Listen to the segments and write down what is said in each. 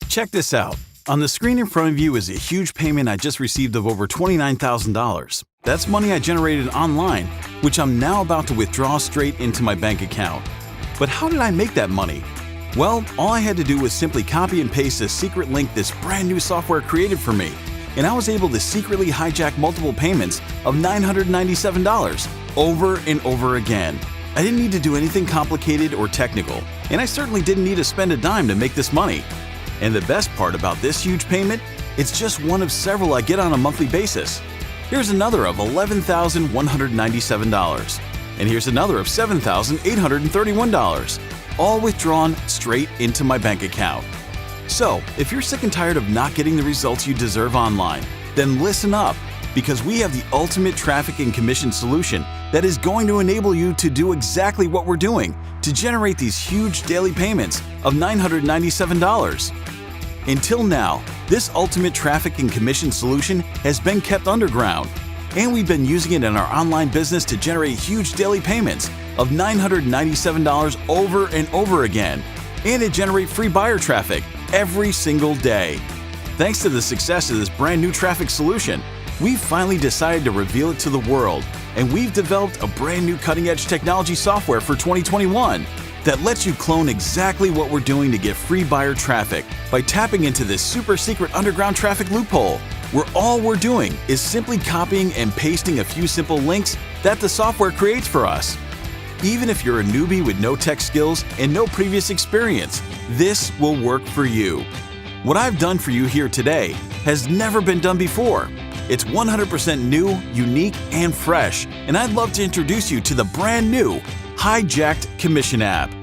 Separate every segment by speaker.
Speaker 1: Check this out. On the screen in front of you is a huge payment I just received of over $29,000. That's money I generated online, which I'm now about to withdraw straight into my bank account. But how did I make that money? Well, all I had to do was simply copy and paste a secret link this brand new software created for me, and I was able to secretly hijack multiple payments of $997 over and over again. I didn't need to do anything complicated or technical, and I certainly didn't need to spend a dime to make this money. And the best part about this huge payment, it's just one of several I get on a monthly basis. Here's another of $11,197. And here's another of $7,831, all withdrawn straight into my bank account. So, if you're sick and tired of not getting the results you deserve online, then listen up, because we have the ultimate traffic and commission solution that is going to enable you to do exactly what we're doing to generate these huge daily payments of $997. Until now, this ultimate traffic and commission solution has been kept underground, and we've been using it in our online business to generate huge daily payments of $997 over and over again, and to generate free buyer traffic every single day. Thanks to the success of this brand new traffic solution, we've finally decided to reveal it to the world, and we've developed a brand new cutting-edge technology software for 2021 that lets you clone exactly what we're doing to get free buyer traffic by tapping into this super secret underground traffic loophole, where all we're doing is simply copying and pasting a few simple links that the software creates for us. Even if you're a newbie with no tech skills and no previous experience, this will work for you. What I've done for you here today has never been done before. It's 100% new, unique, and fresh, and I'd love to introduce you to the brand new Hijacked Commission app.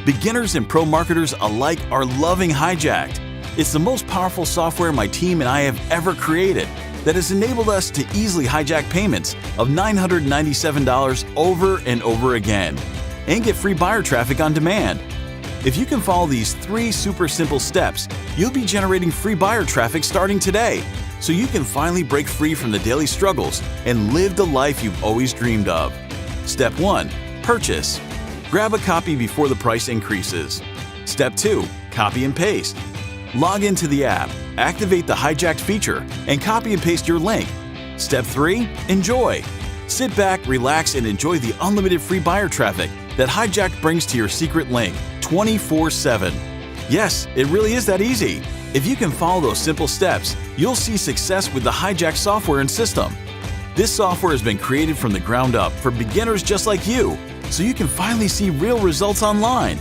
Speaker 1: Beginners and pro marketers alike are loving Hijacked. It's the most powerful software my team and I have ever created that has enabled us to easily hijack payments of $997 over and over again and get free buyer traffic on demand. If you can follow these 3 super simple steps, you'll be generating free buyer traffic starting today, so you can finally break free from the daily struggles and live the life you've always dreamed of. Step 1. Purchase. Grab a copy before the price increases. Step 2. Copy and paste. Log into the app, activate the hijacked feature, and copy and paste your link. Step 3. Enjoy. Sit back, relax, and enjoy the unlimited free buyer traffic that Hijacked brings to your secret link 24/7. Yes, it really is that easy. If you can follow those simple steps, you'll see success with the Hijacked software and system. This software has been created from the ground up for beginners just like you, so you can finally see real results online.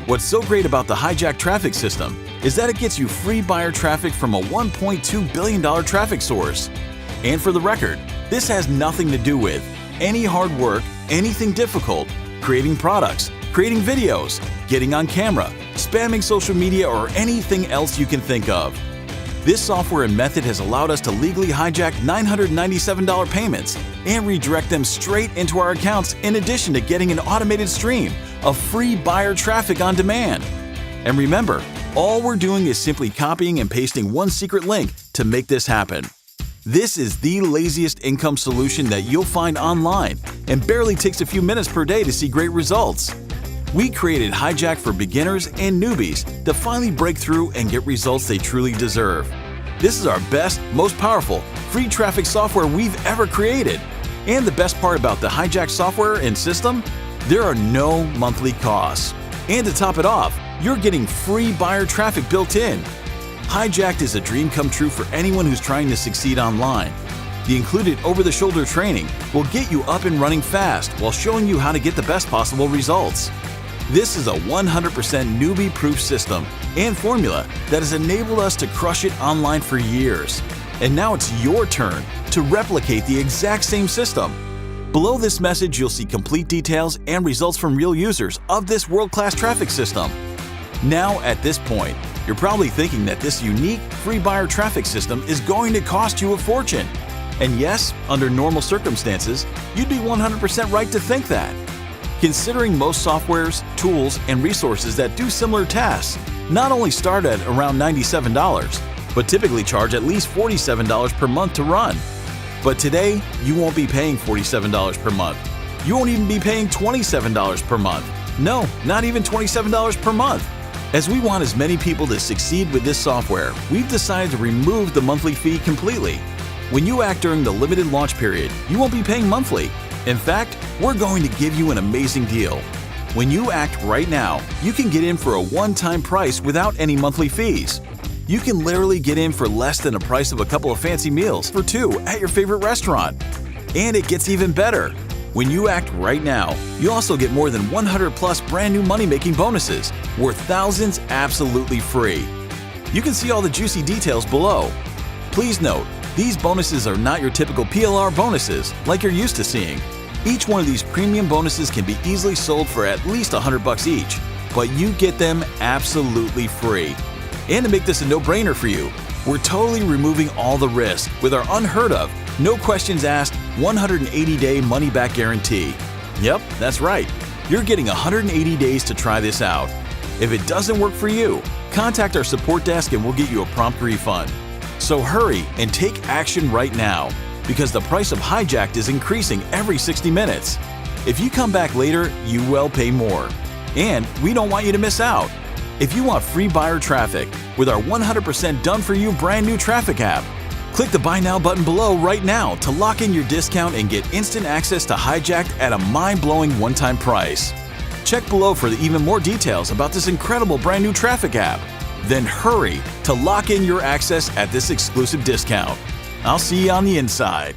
Speaker 1: What's so great about the Hijacked traffic system is that it gets you free buyer traffic from a $1.2 billion traffic source. And for the record, this has nothing to do with any hard work, anything difficult, creating products, creating videos, getting on camera, spamming social media, or anything else you can think of. This software and method has allowed us to legally hijack $997 payments and redirect them straight into our accounts, in addition to getting an automated stream of free buyer traffic on demand. And remember, all we're doing is simply copying and pasting one secret link to make this happen. This is the laziest income solution that you'll find online and barely takes a few minutes per day to see great results. We created Hijack for beginners and newbies to finally break through and get results they truly deserve. This is our best, most powerful, free traffic software we've ever created. And the best part about the Hijack software and system, there are no monthly costs. And to top it off, you're getting free buyer traffic built in. Hijacked is a dream come true for anyone who's trying to succeed online. The included over-the-shoulder training will get you up and running fast while showing you how to get the best possible results. This is a 100% newbie-proof system and formula that has enabled us to crush it online for years. And now it's your turn to replicate the exact same system. Below this message, you'll see complete details and results from real users of this world-class traffic system. Now, at this point, you're probably thinking that this unique free buyer traffic system is going to cost you a fortune. And yes, under normal circumstances, you'd be 100% right to think that. Considering most softwares, tools, and resources that do similar tasks not only start at around $97, but typically charge at least $47 per month to run. But today, you won't be paying $47 per month. You won't even be paying $27 per month. No, not even $27 per month. As we want as many people to succeed with this software, we've decided to remove the monthly fee completely. When you act during the limited launch period, you won't be paying monthly. In fact, we're going to give you an amazing deal. When you act right now, you can get in for a one-time price without any monthly fees. You can literally get in for less than the price of a couple of fancy meals for two at your favorite restaurant. And it gets even better. When you act right now, you also get more than 100 plus brand new money-making bonuses, worth thousands absolutely free. You can see all the juicy details below. Please note, these bonuses are not your typical PLR bonuses like you're used to seeing. Each one of these premium bonuses can be easily sold for at least $100 each, but you get them absolutely free. And to make this a no-brainer for you, we're totally removing all the risk with our unheard of, no questions asked, 180-day money-back guarantee. Yep, that's right. You're getting 180 days to try this out. If it doesn't work for you, contact our support desk and we'll get you a prompt refund. So hurry and take action right now, because the price of Hijacked is increasing every 60 minutes. If you come back later, you will pay more. And we don't want you to miss out. If you want free buyer traffic with our 100% done-for-you brand new traffic app, click the Buy Now button below right now to lock in your discount and get instant access to Hijacked at a mind-blowing one-time price. Check below for even more details about this incredible brand new traffic app. Then hurry to lock in your access at this exclusive discount. I'll see you on the inside.